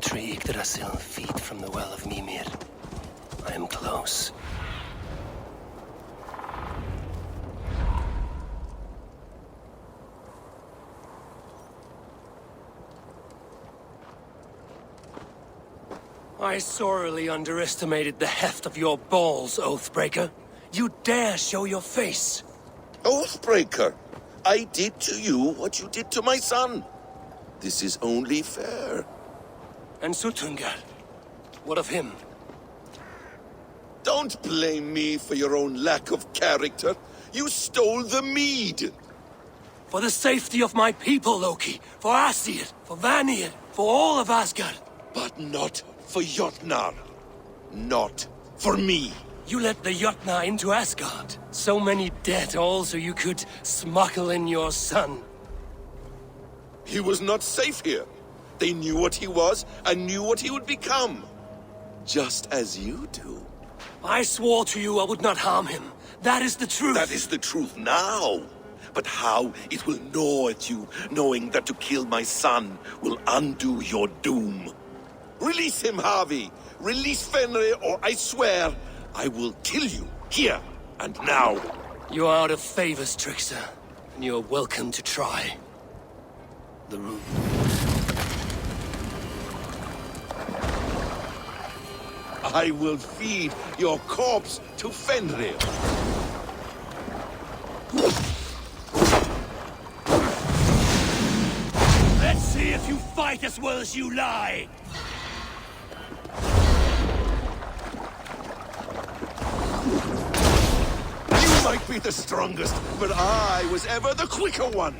tree Yggdrasil feed from the well of Mimir. I am close. I sorely underestimated the heft of your balls, Oathbreaker. You dare show your face! Oathbreaker! I did to you what you did to my son. This is only fair. And Sutungar? What of him? Don't blame me for your own lack of character. You stole the mead. For the safety of my people, Loki. For Aesir, for Vanir, for all of Asgard. But not for Jotnar. Not for me. You let the Jotnar into Asgard. So many dead, all so you could smuggle in your son. He was not safe here. They knew what he was and knew what he would become. Just as you do. I swore to you I would not harm him. That is the truth. That is the truth now. But how it will gnaw at you, knowing that to kill my son will undo your doom. Release him, Harvey. Release Fenrir, or I swear I will kill you, here and now. You are out of favors, trickster. And you are welcome to try. The root. I will feed your corpse to Fenrir. Let's see if you fight as well as you lie! You might be the strongest, but I was ever the quicker one.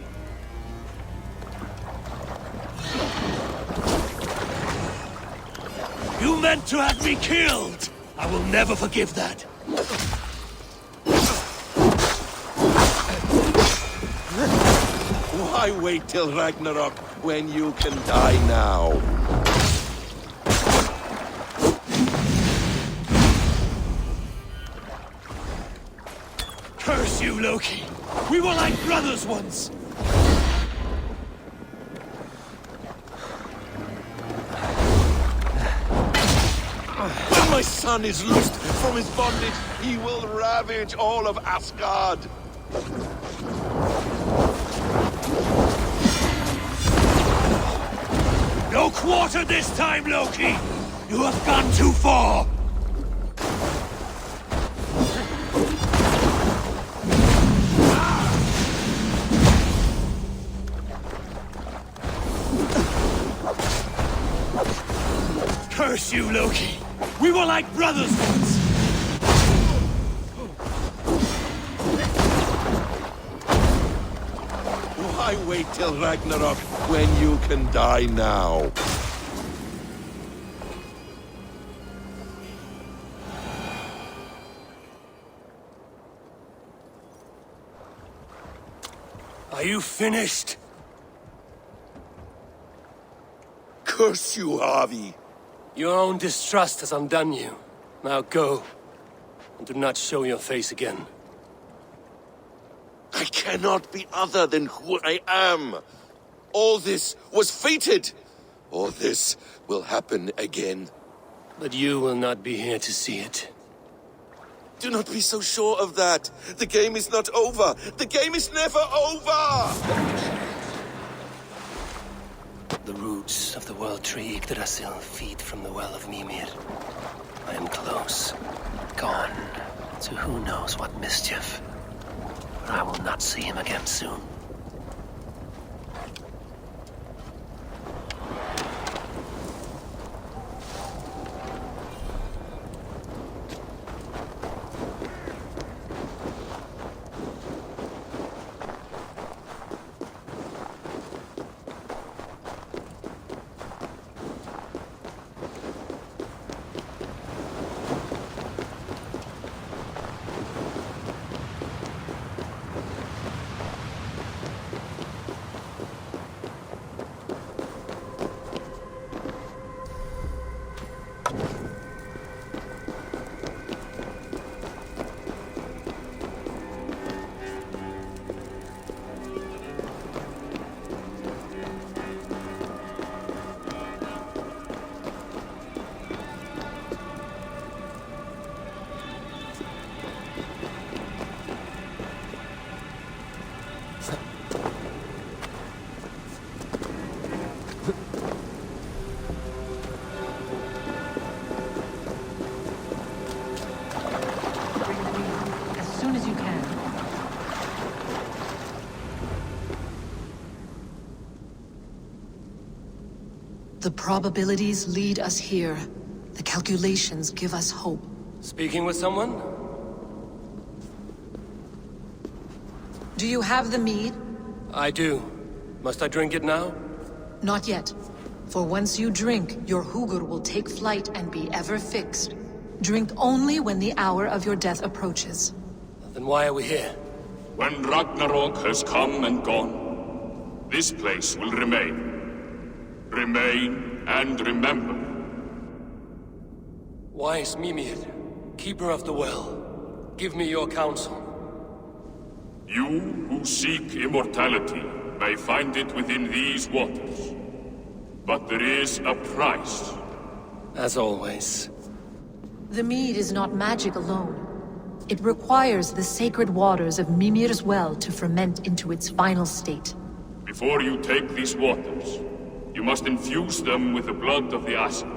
You meant to have me killed! I will never forgive that. Why wait till Ragnarok when you can die now? Curse you, Loki! We were like brothers once! When my son is loosed from his bondage, he will ravage all of Asgard. No quarter this time, Loki! You have gone too far! Curse you, Loki! We were like brothers once! Why wait till Ragnarok when you can die now? Are you finished? Curse you, Harvey. Your own distrust has undone you. Now go, and do not show your face again. I cannot be other than who I am. All this was fated. All this will happen again. But you will not be here to see it. Do not be so sure of that. The game is not over. The game is never over! The roots of the world tree Yggdrasil feed from the well of Mimir. I am close. Gone to who knows what mischief. But I will not see him again soon. The probabilities lead us here. The calculations give us hope. Speaking with someone? Do you have the mead? I do. Must I drink it now? Not yet. For once you drink, your Hugur will take flight and be ever fixed. Drink only when the hour of your death approaches. Then why are we here? When Ragnarok has come and gone, this place will remain. Remain and remember. Wise Mimir, keeper of the well, give me your counsel. You who seek immortality may find it within these waters. But there is a price. As always. The mead is not magic alone. It requires the sacred waters of Mimir's well to ferment into its final state. Before you take these waters, you must infuse them with the blood of the Asin.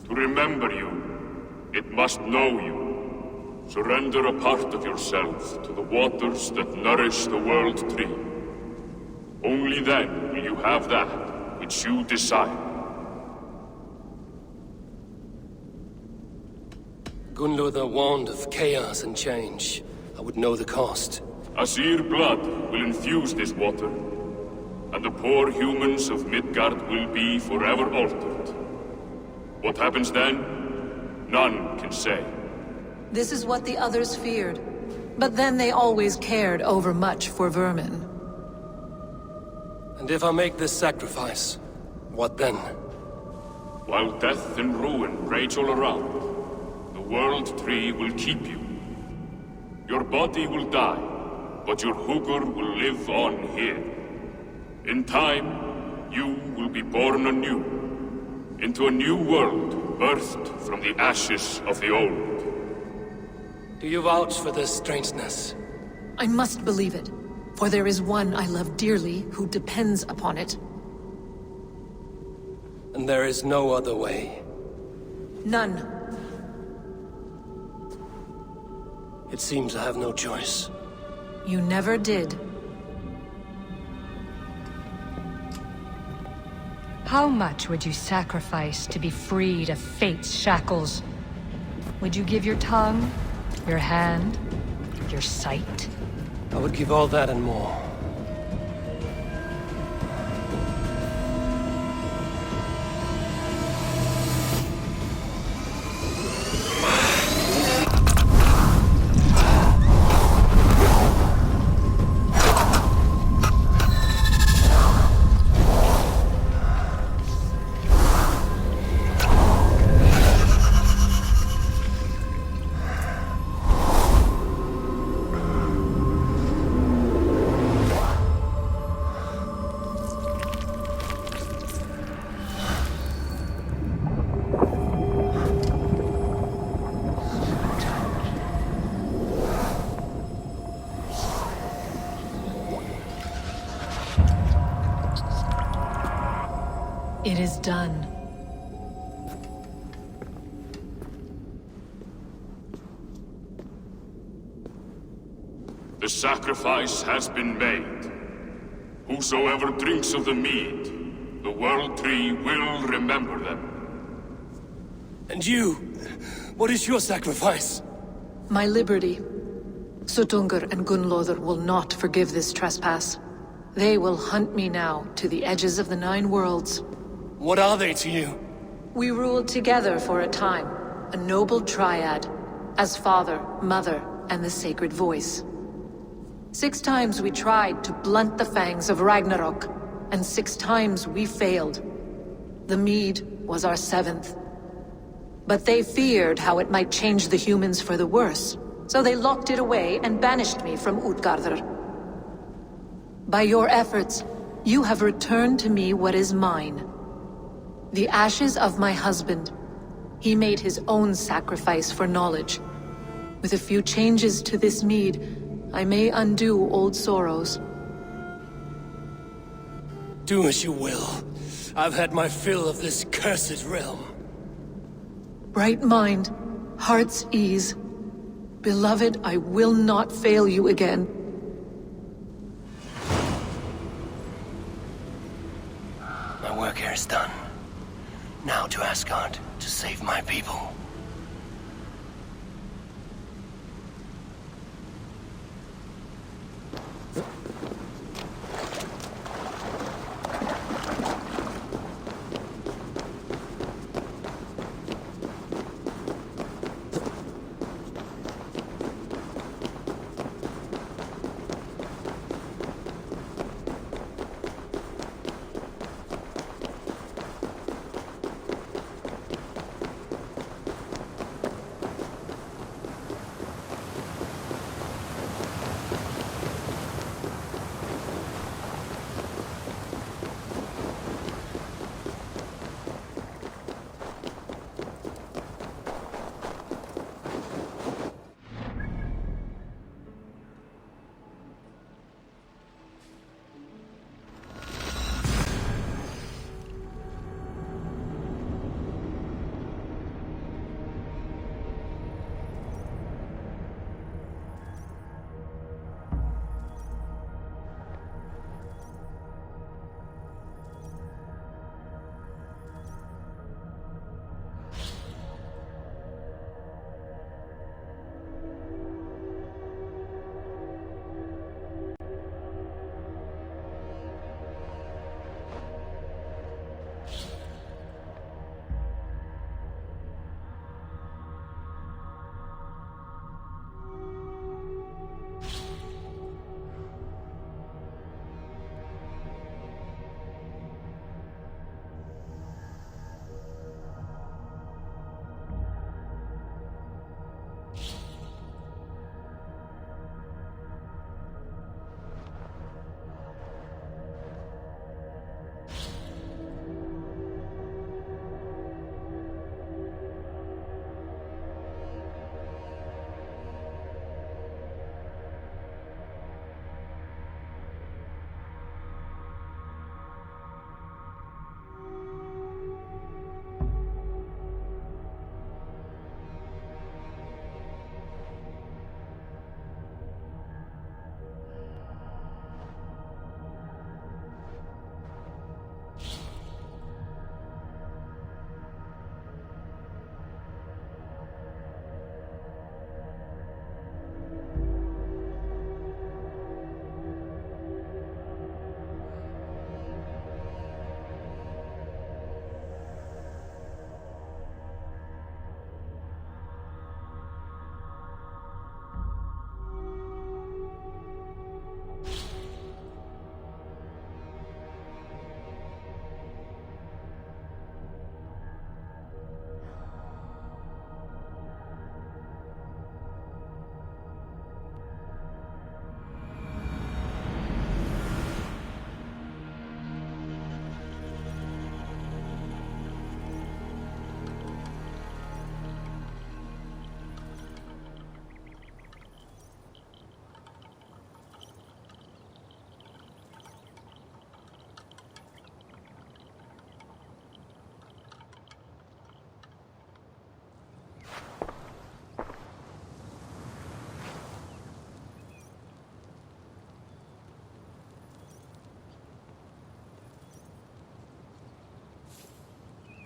To remember you, it must know you. Surrender a part of yourself to the waters that nourish the World Tree. Only then will you have that which you desire. Gunlother warned of chaos and change. I would know the cost. Asir blood will infuse this water, and the poor humans of Midgard will be forever altered. What happens then? None can say. This is what the others feared. But then they always cared overmuch for vermin. And if I make this sacrifice, what then? While death and ruin rage all around, the World Tree will keep you. Your body will die, but your Hugur will live on here. In time, you will be born anew, into a new world birthed from the ashes of the old. Do you vouch for this strangeness? I must believe it, for there is one I love dearly who depends upon it. And there is no other way. None. It seems I have no choice. You never did. How much would you sacrifice to be freed of fate's shackles? Would you give your tongue, your hand, your sight? I would give all that and more. It is done. The sacrifice has been made. Whosoever drinks of the mead, the World Tree will remember them. And you? What is your sacrifice? My liberty. Suttungr and Gunlother will not forgive this trespass. They will hunt me now to the edges of the 9 worlds. What are they to you? We ruled together for a time, a noble triad, as father, mother, and the sacred voice. 6 times we tried to blunt the fangs of Ragnarok, and 6 times we failed. The mead was our 7th. But they feared how it might change the humans for the worse, so they locked it away and banished me from Utgardr. By your efforts, you have returned to me what is mine. The ashes of my husband. He made his own sacrifice for knowledge. With a few changes to this mead, I may undo old sorrows. Do as you will. I've had my fill of this cursed realm. Bright mind, heart's ease. Beloved, I will not fail you again. My work here is done. people.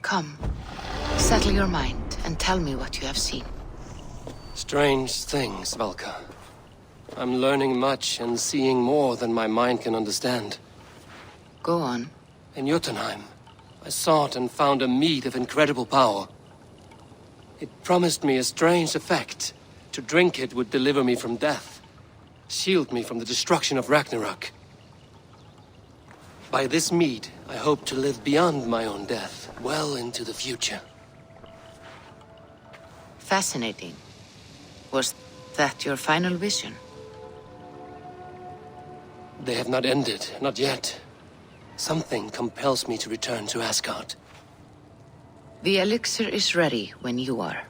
Come, settle your mind and tell me what you have seen. Strange things, Valka. I'm learning much and seeing more than my mind can understand. Go on. In Jotunheim, I sought and found a mead of incredible power. It promised me a strange effect. To drink it would deliver me from death, shield me from the destruction of Ragnarok. By this mead, I hope to live beyond my own death, well into the future. Fascinating. Was that your final vision? They have not ended, not yet. Something compels me to return to Asgard. The elixir is ready when you are.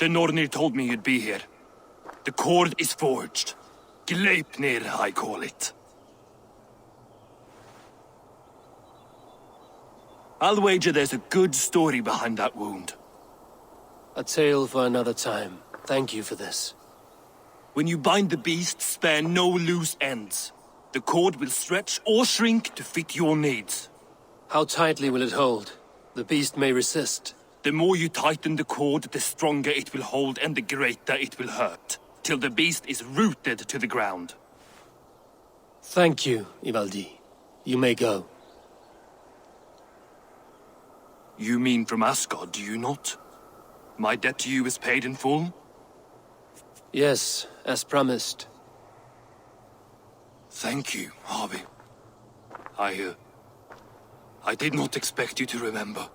The Nornir told me you'd be here. The cord is forged. Gleipnir, I call it. I'll wager there's a good story behind that wound. A tale for another time. Thank you for this. When you bind the beast, spare no loose ends. The cord will stretch or shrink to fit your needs. How tightly will it hold? The beast may resist. The more you tighten the cord, the stronger it will hold and the greater it will hurt, till the beast is rooted to the ground. Thank you, Ivaldi. You may go. You mean from Asgard, do you not? My debt to you is paid in full? Yes, as promised. Thank you, Harvey. I did not expect you to remember.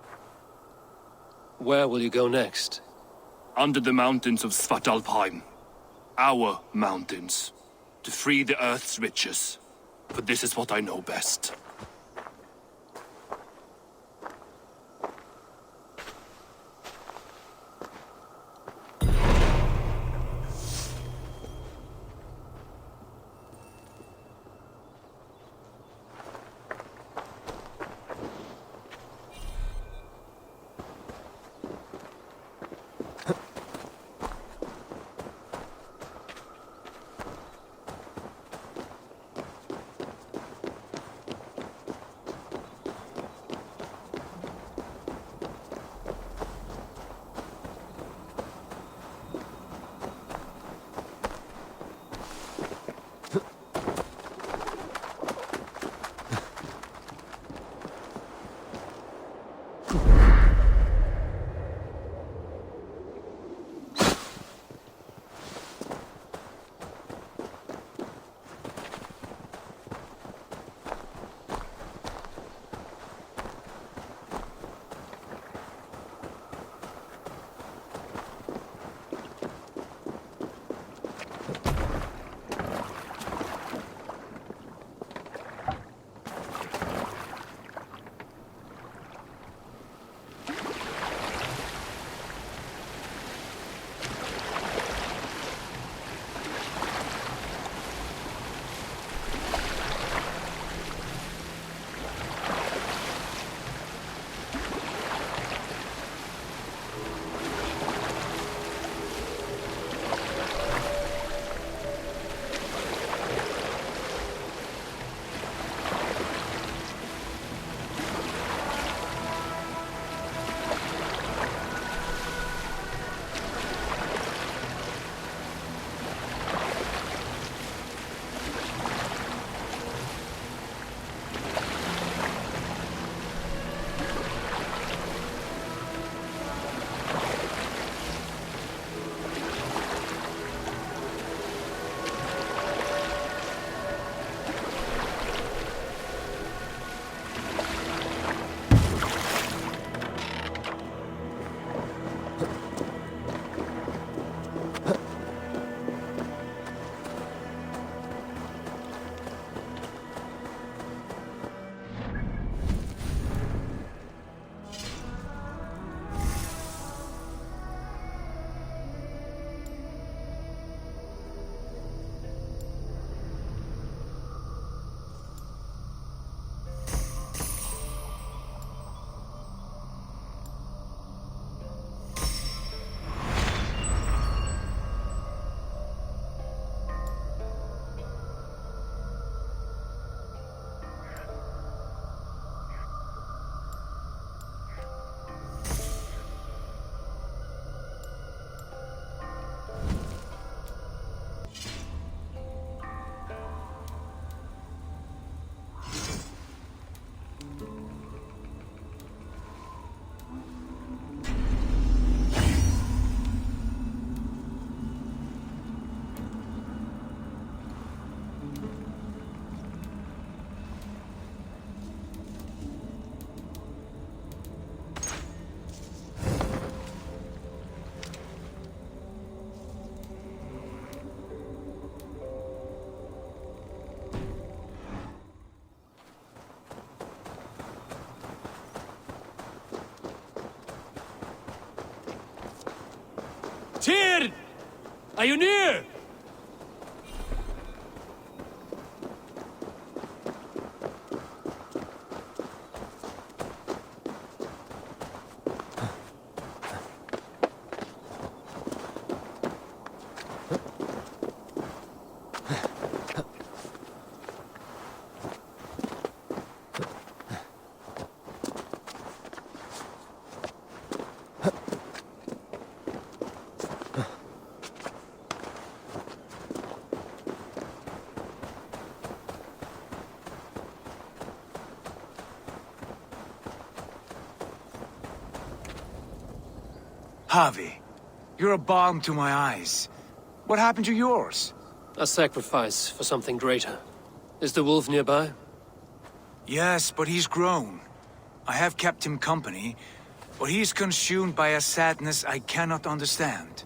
Where will you go next? Under the mountains of Svartalfheim. Our mountains. To free the Earth's riches. For this is what I know best. Tyr! Are you near? Harvey, you're a balm to my eyes. What happened to yours? A sacrifice for something greater. Is the wolf nearby? Yes, but he's grown. I have kept him company, but he's consumed by a sadness I cannot understand.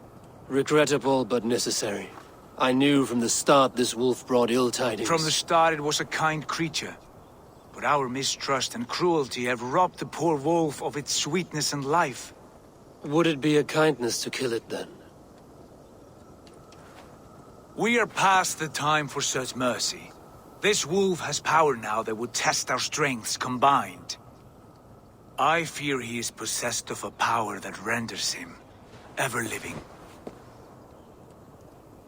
Regrettable, but necessary. I knew from the start this wolf brought ill tidings. From the start it was a kind creature. But our mistrust and cruelty have robbed the poor wolf of its sweetness and life. Would it be a kindness to kill it, then? We are past the time for such mercy. This wolf has power now that would test our strengths combined. I fear he is possessed of a power that renders him ever-living.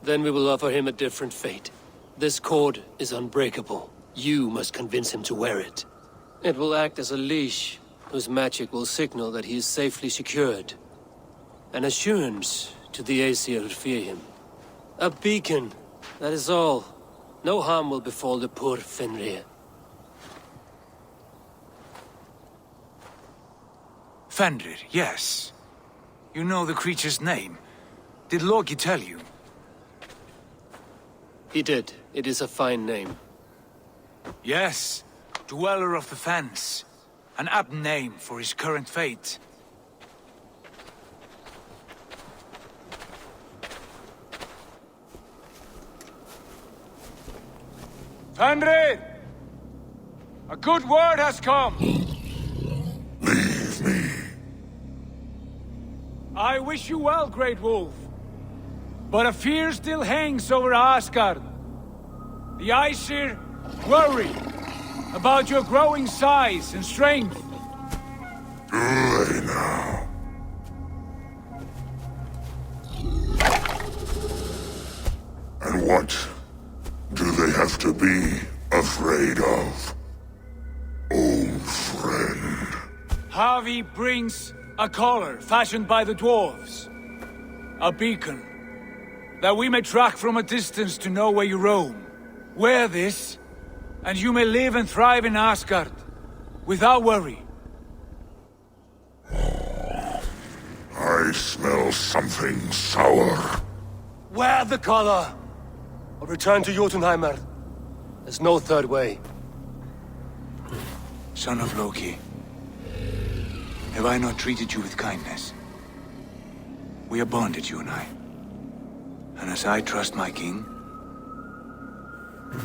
Then we will offer him a different fate. This cord is unbreakable. You must convince him to wear it. It will act as a leash, whose magic will signal that he is safely secured. An assurance to the Aesir who fear him. A beacon, that is all. No harm will befall the poor Fenrir. Fenrir, yes. You know the creature's name. Did Loki tell you? He did. It is a fine name. Yes. Dweller of the Fens. An apt name for his current fate. Fenrir! A good word has come! Leave me. I wish you well, Great Wolf. But a fear still hangs over Asgard. The Aesir worry about your growing size and strength. Do they now? And what do they have to be afraid of? Old friend. Harvey brings a collar fashioned by the dwarves. A beacon, that we may track from a distance to know where you roam. Wear this, and you may live and thrive in Asgard, without worry. I smell something sour. Wear the collar! Or return to Jotunheimer. There's no third way. Son of Loki, have I not treated you with kindness? We are bonded, you and I. And as I trust my king,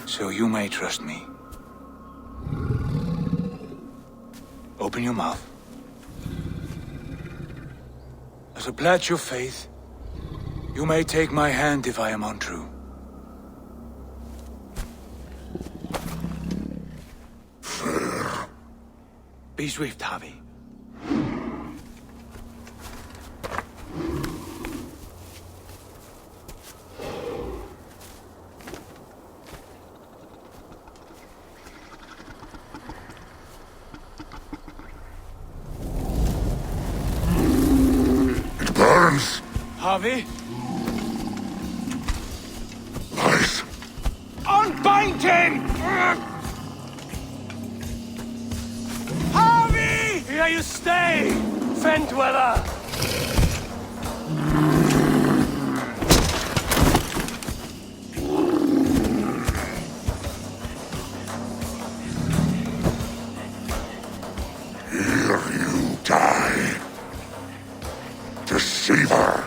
so you may trust me. Open your mouth. As a pledge of faith, you may take my hand if I am untrue. Fair. Be swift, Harvey. It burns. Harvey? Lies. Unbind him! Harvey! Here you stay, Fen Dweller! Here you die. Deceiver.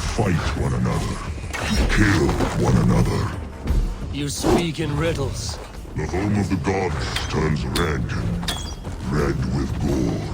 fight one another, kill one another. You speak in riddles. The home of the gods turns red, red with gore.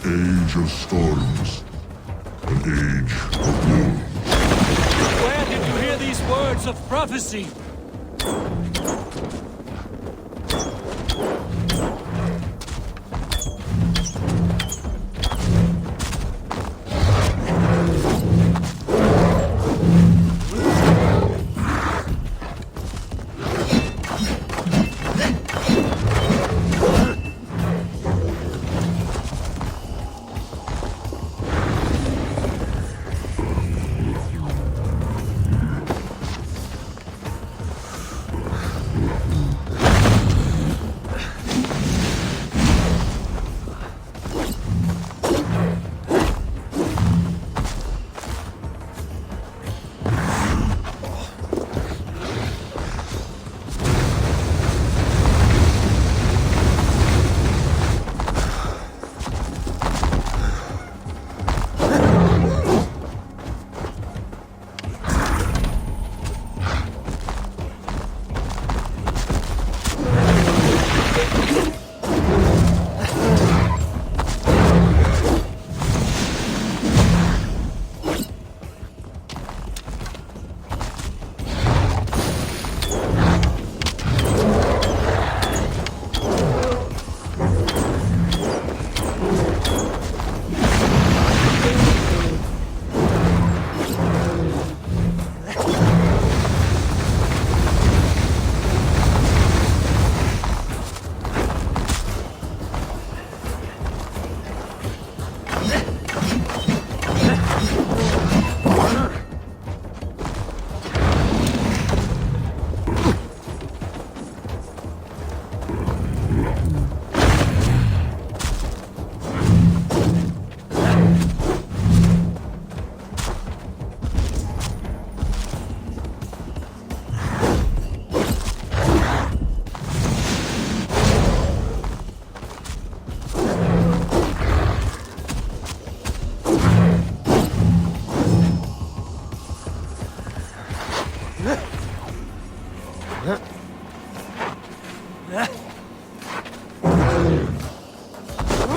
Age of storms, an age of wolves. Where did you hear these words of prophecy?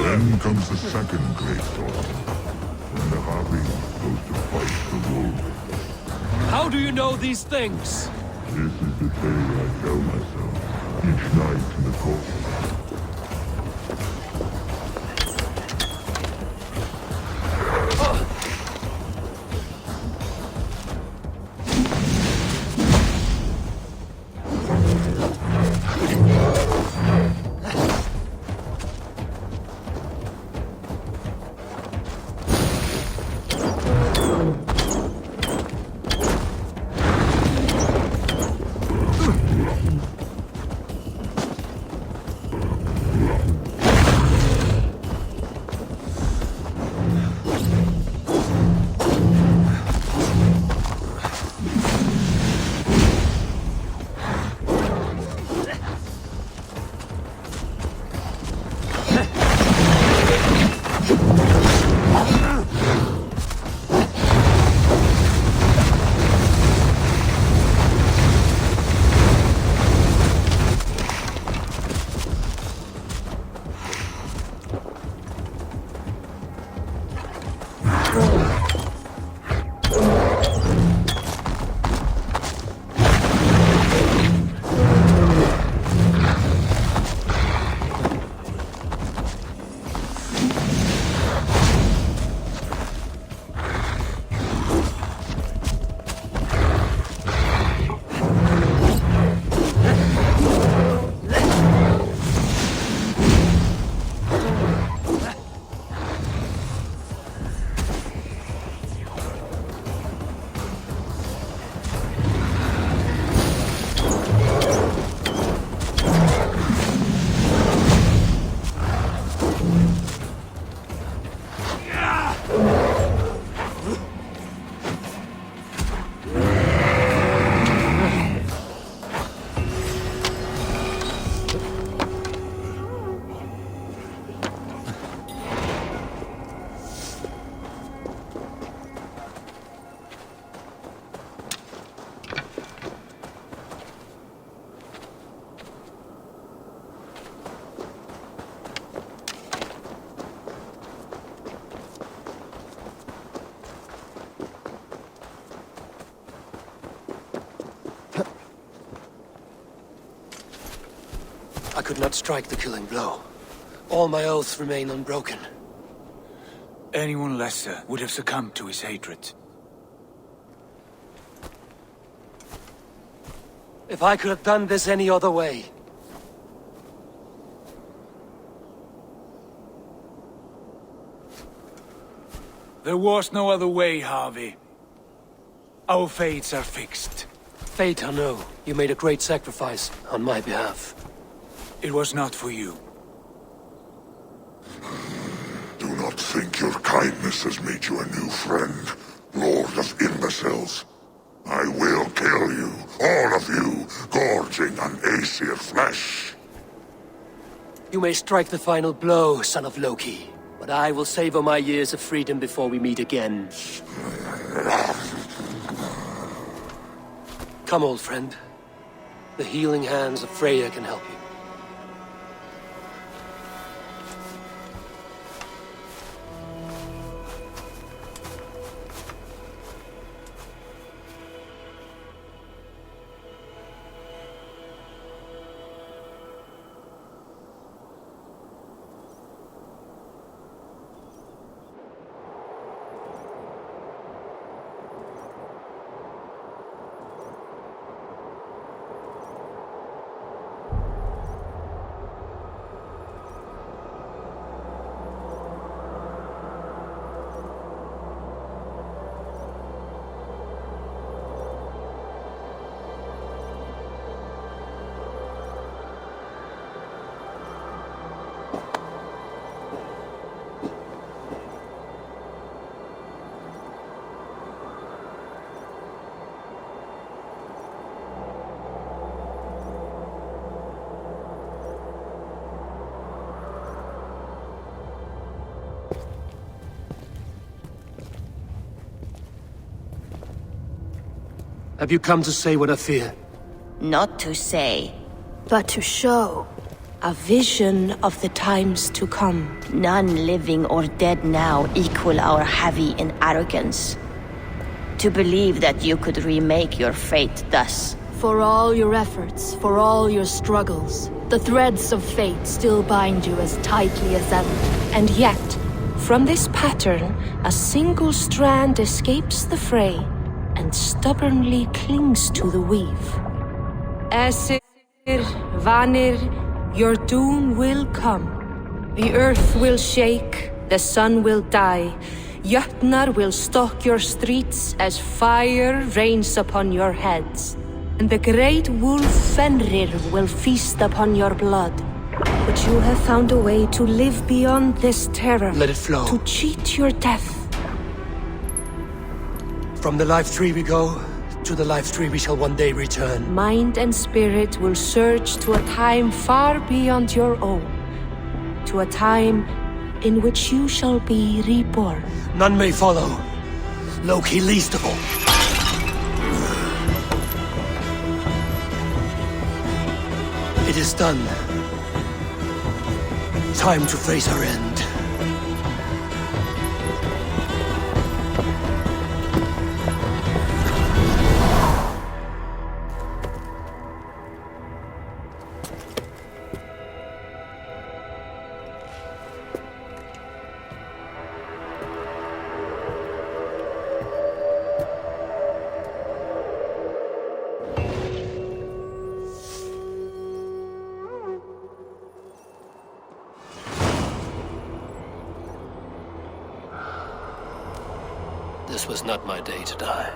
Then comes the second great storm, when the Harpy goes to fight the wolves. How do you know these things? This is the tale I tell myself each night in the court. I could not strike the killing blow. All my oaths remain unbroken. Anyone lesser would have succumbed to his hatred. If I could have done this any other way... There was no other way, Harvey. Our fates are fixed. Fate, I know. You made a great sacrifice on my behalf. It was not for you. Do not think your kindness has made you a new friend, Lord of Imbeciles. I will kill you, all of you, gorging on Aesir flesh. You may strike the final blow, son of Loki. But I will savor my years of freedom before we meet again. Come, old friend. The healing hands of Freya can help you. Have you come to say what I fear? Not to say, but to show a vision of the times to come. None living or dead now equal our heavy in arrogance. To believe that you could remake your fate thus. For all your efforts, for all your struggles, the threads of fate still bind you as tightly as ever. And yet, from this pattern, a single strand escapes the fray and stubbornly clings to the weave. Aesir, Vanir, your doom will come. The earth will shake, the sun will die. Jötnar will stalk your streets as fire rains upon your heads. And the great wolf Fenrir will feast upon your blood. But you have found a way to live beyond this terror. Let it flow. To cheat your death. From the life tree we go, to the life tree we shall one day return. Mind and spirit will surge to a time far beyond your own. To a time in which you shall be reborn. None may follow. Loki least of all. It is done. Time to face our end. This was not my day to die.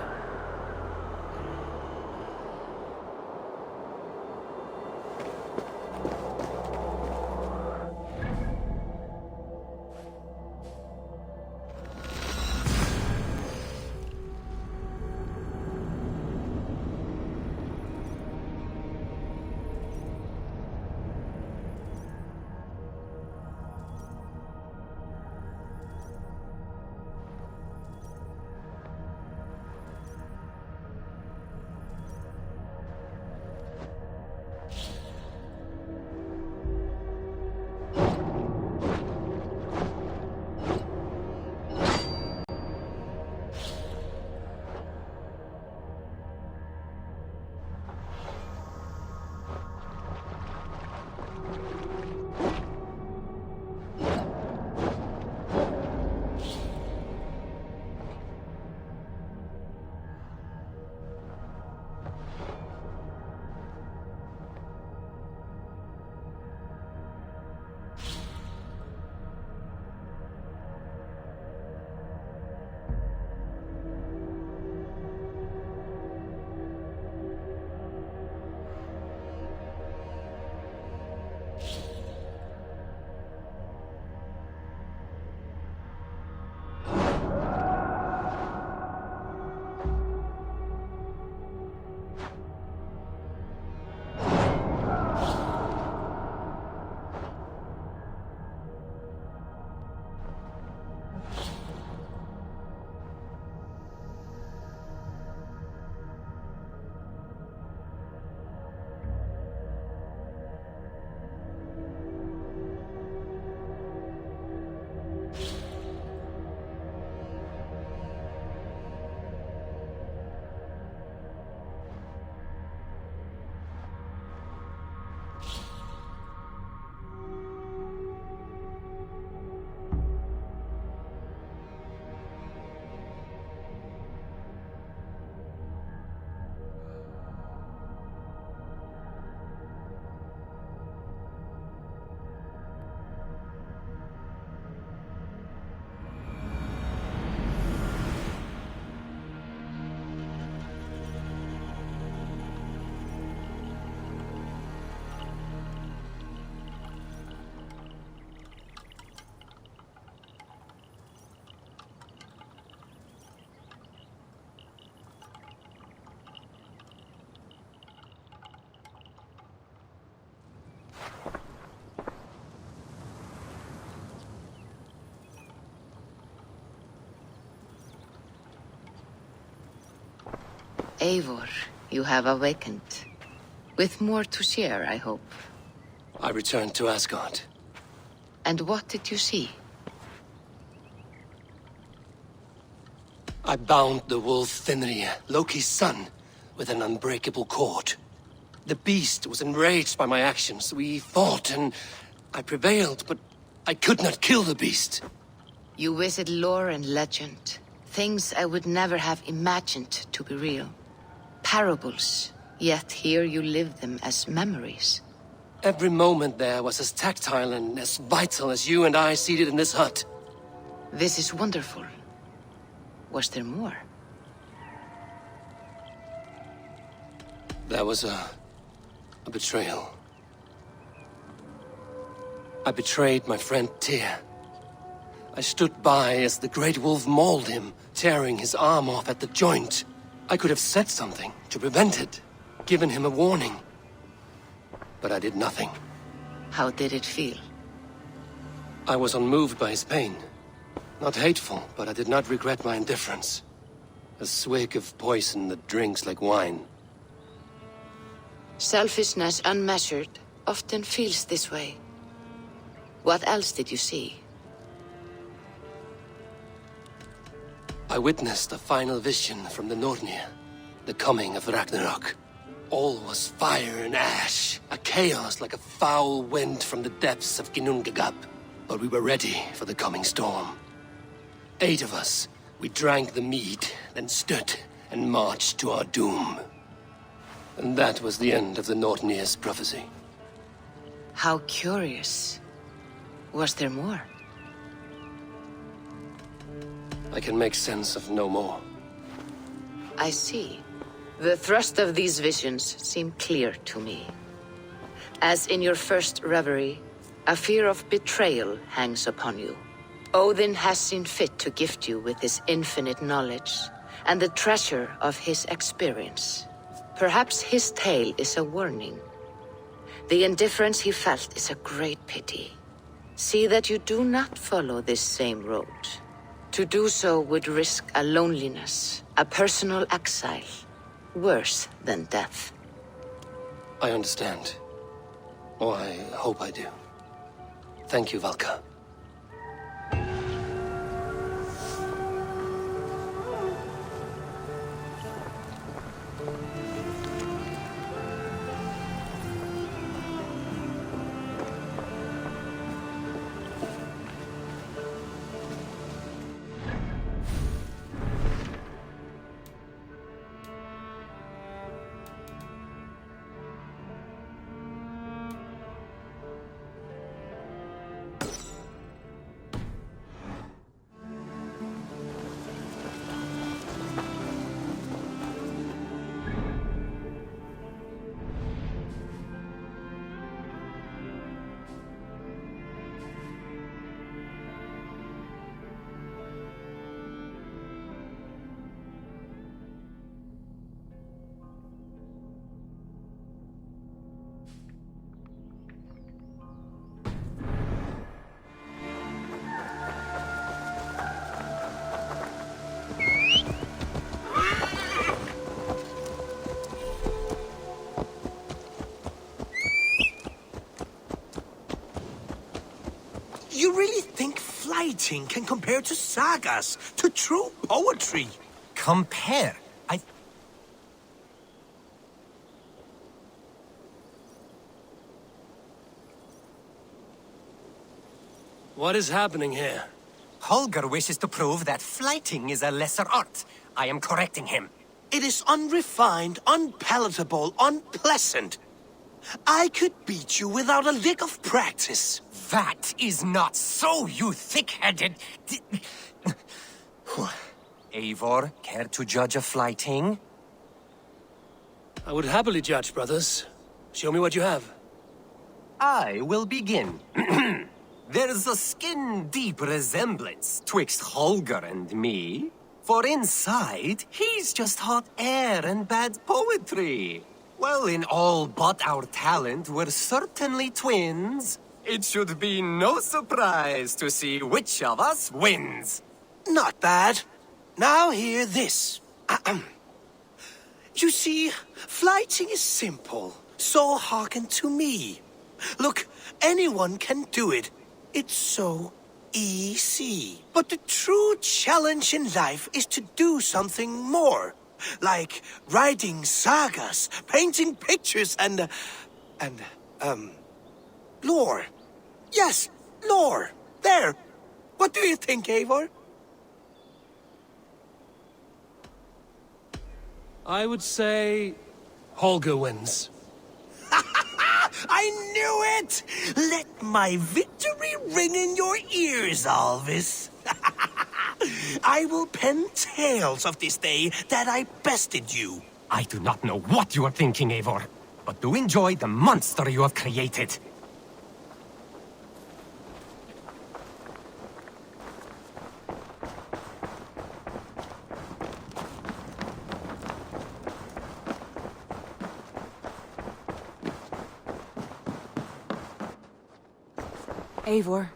Eivor, you have awakened. With more to share, I hope. I returned to Asgard. And what did you see? I bound the wolf Fenrir, Loki's son, with an unbreakable cord. The beast was enraged by my actions. We fought, and I prevailed, but I could not kill the beast. You visit lore and legend. Things I would never have imagined to be real. Parables, yet here you live them as memories. Every moment there was as tactile and as vital as you and I seated in this hut. This is wonderful. Was there more? There was a betrayal. I betrayed my friend Tyr. I stood by as the great wolf mauled him, tearing his arm off at the joint. I could have said something to prevent it, given him a warning. But I did nothing. How did it feel? I was unmoved by his pain. Not hateful, but I did not regret my indifference. A swig of poison that drinks like wine. Selfishness unmeasured often feels this way. What else did you see? I witnessed a final vision from the Nornir, the coming of Ragnarok. All was fire and ash, a chaos like a foul wind from the depths of Ginnungagap. But we were ready for the coming storm. 8 of us, we drank the mead, then stood and marched to our doom. And that was the end of the Nornir's prophecy. How curious. Was there more? I can make sense of no more. I see. The thrust of these visions seem clear to me. As in your first reverie, a fear of betrayal hangs upon you. Odin has seen fit to gift you with his infinite knowledge and the treasure of his experience. Perhaps his tale is a warning. The indifference he felt is a great pity. See that you do not follow this same road. To do so would risk a loneliness, a personal exile, worse than death. I understand. Or I hope I do. Thank you, Valka. You really think fighting can compare to sagas, to true poetry? Compare? What is happening here? Holger wishes to prove that fighting is a lesser art. I am correcting him. It is unrefined, unpalatable, unpleasant. I could beat you without a lick of practice. That is not so, you thick-headed... Eivor, care to judge a fighting? I would happily judge, brothers. Show me what you have. I will begin. There's a skin-deep resemblance twixt Holger and me. For inside, he's just hot air and bad poetry. Well, in all but our talent, we're certainly twins. It should be no surprise to see which of us wins. Not bad. Now hear this. You see, flighting is simple, so hearken to me. Look, anyone can do it. It's so easy. But the true challenge in life is to do something more. Like writing sagas, painting pictures, and lore. Yes, lore. There. What do you think, Eivor? I would say Holger wins. I knew it! Let my victory ring in your ears, Alvis. I will pen tales of this day that I bested you. I do not know what you are thinking, Eivor, but do enjoy the monster you have created. Eivor.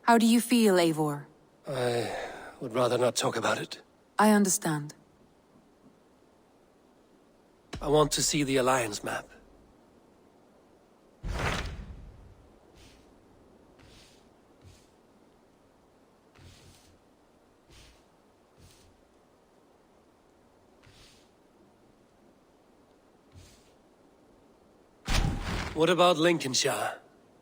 How do you feel, Eivor? I would rather not talk about it. I understand. I want to see the Alliance map. What about Lincolnshire?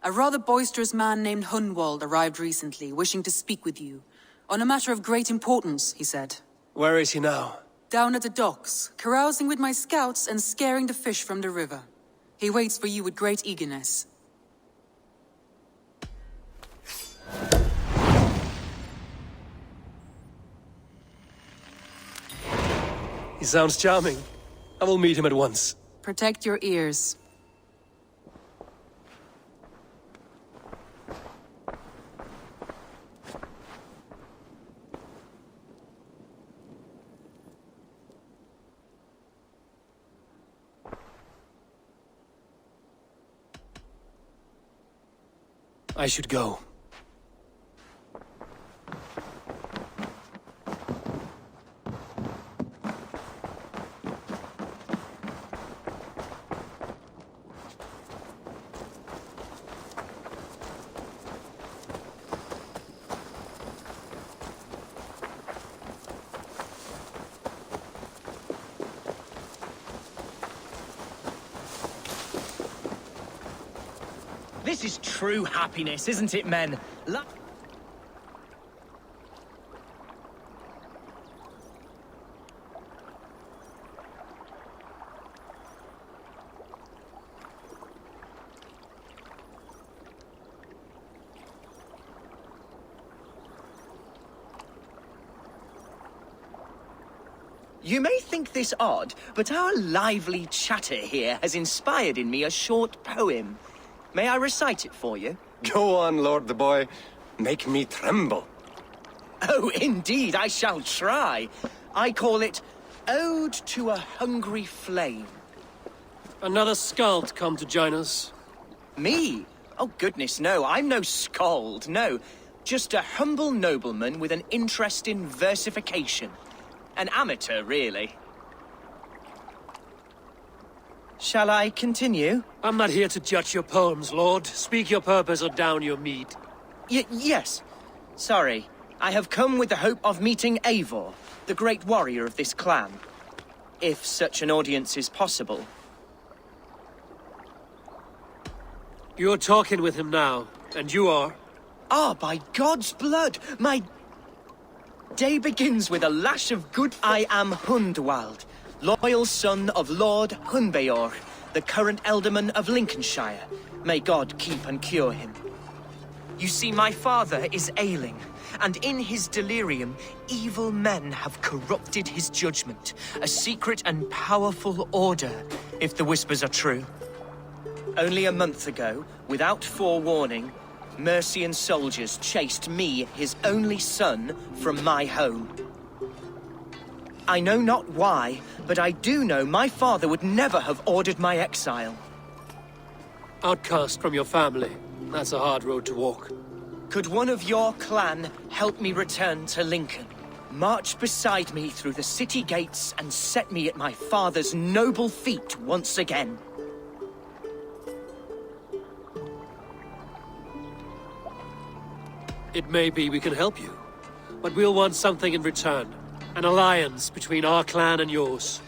A rather boisterous man named Hunwald arrived recently, wishing to speak with you. On a matter of great importance, he said. Where is he now? Down at the docks, carousing with my scouts and scaring the fish from the river. He waits for you with great eagerness. He sounds charming. I will meet him at once. Protect your ears. I should go. This is true happiness, isn't it, men? You may think this odd, but our lively chatter here has inspired in me a short poem. May I recite it for you? Go on, Lord the Boy. Make me tremble. Oh, indeed, I shall try. I call it Ode to a Hungry Flame. Another skald come to join us. Me? Oh, goodness, no. I'm no skald, no. Just a humble nobleman with an interest in versification. An amateur, really. Shall I continue? I'm not here to judge your poems, Lord. Speak your purpose or down your mead. Yes. Sorry. I have come with the hope of meeting Eivor, the great warrior of this clan. If such an audience is possible. You're talking with him now, and you are? Ah, by God's blood, my day begins with a lash of good... I am Hundwald, loyal son of Lord Hunbeor, the current Ealdorman of Lincolnshire. May God keep and cure him. You see, my father is ailing, and in his delirium, evil men have corrupted his judgment. A secret and powerful order, if the whispers are true. Only a month ago, without forewarning, Mercian soldiers chased me, his only son, from my home. I know not why, but I do know my father would never have ordered my exile. Outcast from your family. That's a hard road to walk. Could one of your clan help me return to Lincoln? March beside me through the city gates and set me at my father's noble feet once again. It may be we can help you, but we'll want something in return. An alliance between our clan and yours.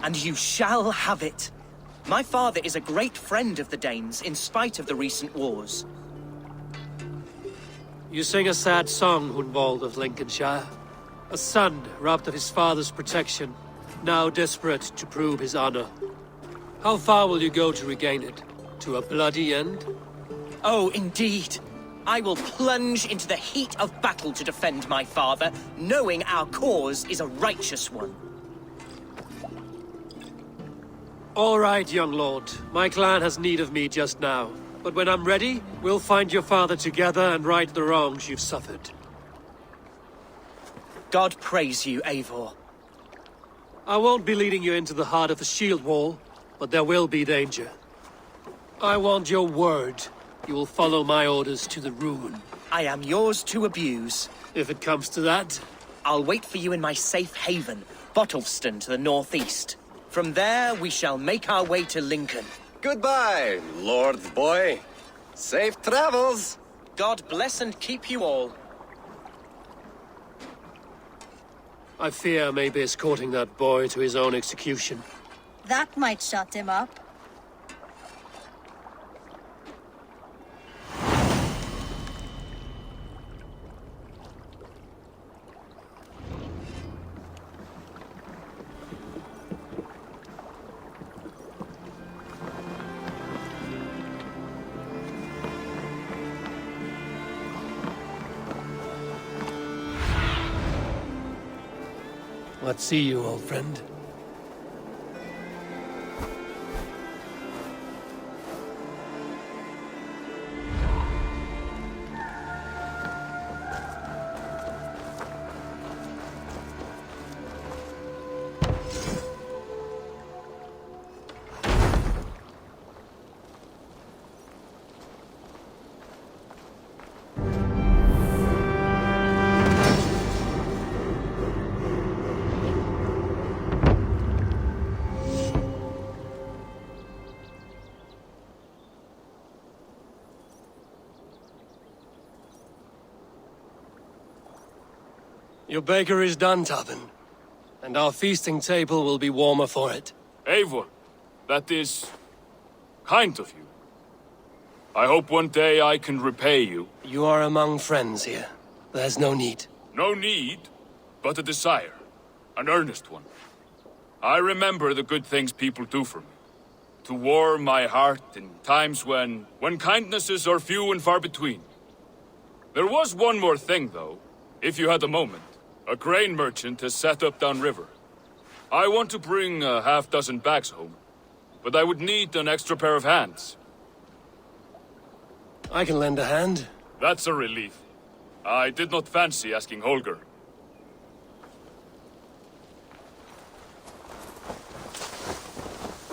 And you shall have it. My father is a great friend of the Danes, in spite of the recent wars. You sing a sad song, Hunwald of Lincolnshire. A son robbed of his father's protection, now desperate to prove his honor. How far will you go to regain it? To a bloody end? Oh, indeed. I will plunge into the heat of battle to defend my father, knowing our cause is a righteous one. All right, young lord. My clan has need of me just now. But when I'm ready, we'll find your father together and right the wrongs you've suffered. God praise you, Eivor. I won't be leading you into the heart of the shield wall, but there will be danger. I want your word. You will follow my orders to the ruin. I am yours to abuse. If it comes to that. I'll wait for you in my safe haven, Bottleston to the northeast. From there, we shall make our way to Lincoln. Goodbye, Lord Boy. Safe travels. God bless and keep you all. I fear I may be escorting that boy to his own execution. That might shut him up. What see you, old friend? Your baker is done, Tavin. And our feasting table will be warmer for it. Eivor, that is kind of you. I hope one day I can repay you. You are among friends here. There's no need. No need, but a desire. An earnest one. I remember the good things people do for me. To warm my heart in times when kindnesses are few and far between. There was one more thing, though, if you had a moment. A grain merchant has set up downriver. I want to bring a half-dozen bags home, but I would need an extra pair of hands. I can lend a hand. That's a relief. I did not fancy asking Holger.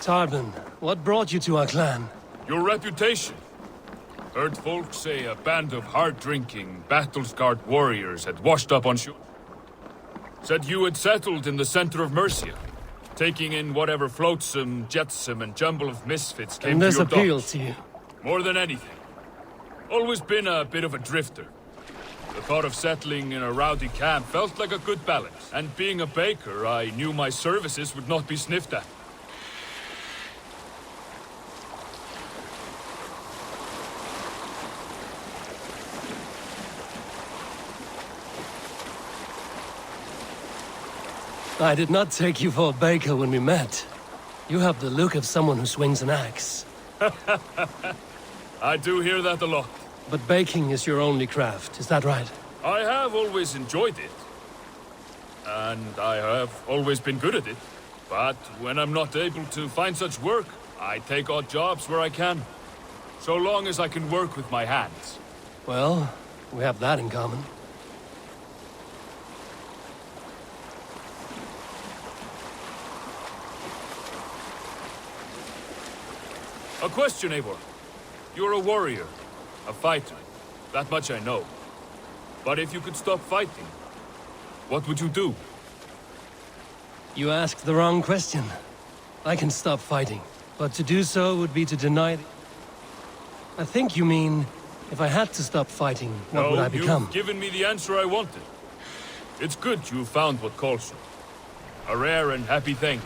Tarbin, what brought you to our clan? Your reputation. Heard folk say a band of hard-drinking, battle-scarred warriors had washed up on shore. Said you had settled in the center of Mercia, taking in whatever flotsam, jetsam, and jumble of misfits came and to this your appeal docks. to you? More than anything. Always been a bit of a drifter. The thought of settling in a rowdy camp felt like a good balance. And being a baker, I knew my services would not be sniffed at. I did not take you for a baker when we met. You have the look of someone who swings an axe. I do hear that a lot. But baking is your only craft, is that right? I have always enjoyed it. And I have always been good at it. But when I'm not able to find such work, I take odd jobs where I can. So long as I can work with my hands. Well, we have that in common. A question, Eivor. You're a warrior, a fighter. That much I know. But if you could stop fighting, what would you do? You asked the wrong question. I can stop fighting, but to do so would be to deny... I think you mean, if I had to stop fighting, what would I become? You've given me the answer I wanted. It's good you found what calls you. A rare and happy thing.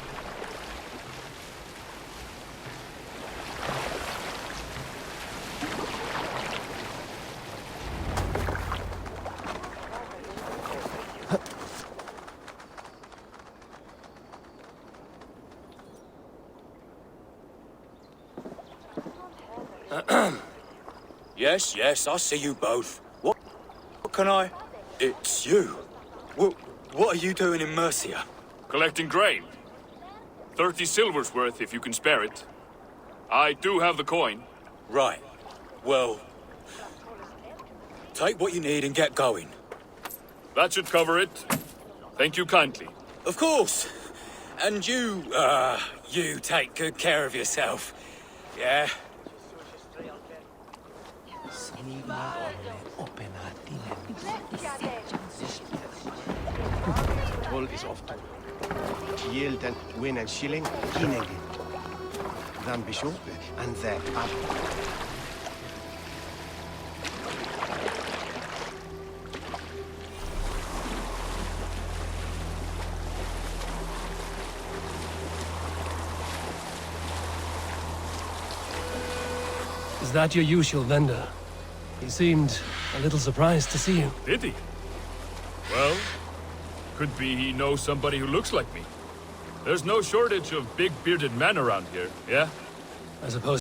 Yes, I see you both. What can I... It's you. What are you doing in Mercia? Collecting grain. 30 silver's worth if you can spare it. I do have the coin. Right. Well... take what you need and get going. That should cover it. Thank you kindly. Of course. And you take good care of yourself. Yeah? Toll is off. Yield and win and shilling, kinegin. Then bishop and there up. Is that your usual vendor? He seemed a little surprised to see you. Did he? Well, could be he knows somebody who looks like me. There's no shortage of big bearded men around here, yeah? I suppose